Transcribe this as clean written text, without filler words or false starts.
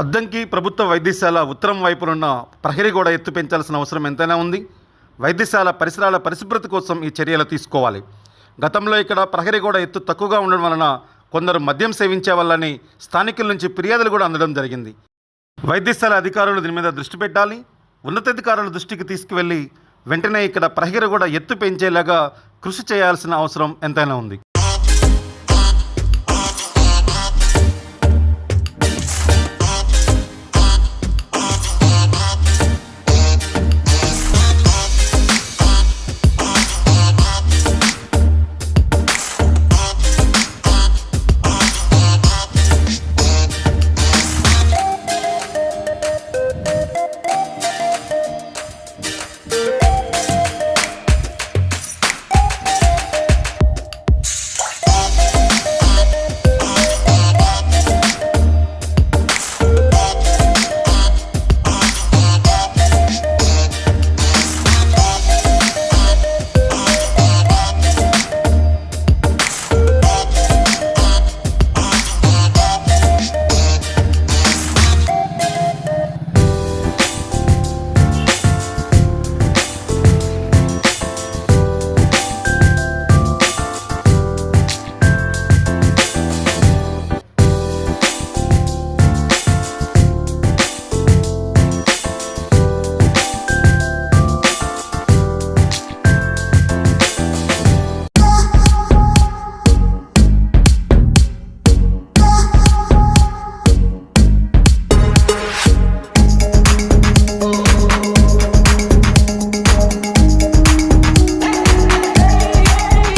అద్దంకి ప్రభుత్వ వైద్యశాల ఉత్తరం వైపునున్న ప్రహరీ గోడ ఎత్తు పెంచాల్సిన అవసరం ఎంతైనా ఉంది. వైద్యశాల పరిసరాల పరిశుభ్రత కోసం ఈ చర్యలు తీసుకోవాలి. గతంలో ఇక్కడ ప్రహరీ గోడ ఎత్తు తక్కువగా ఉండడం వలన కొందరు మద్యం సేవించే వల్లని స్థానికుల నుంచి ఫిర్యాదులు కూడా అందడం జరిగింది. వైద్యశాల అధికారులు దీని మీద దృష్టి పెట్టాలి. ఉన్నతాధికారుల దృష్టికి తీసుకువెళ్ళి వెంటనే ఇక్కడ ప్రహరీ గోడ ఎత్తు పెంచేలాగా కృషి చేయాల్సిన అవసరం ఎంతైనా ఉంది.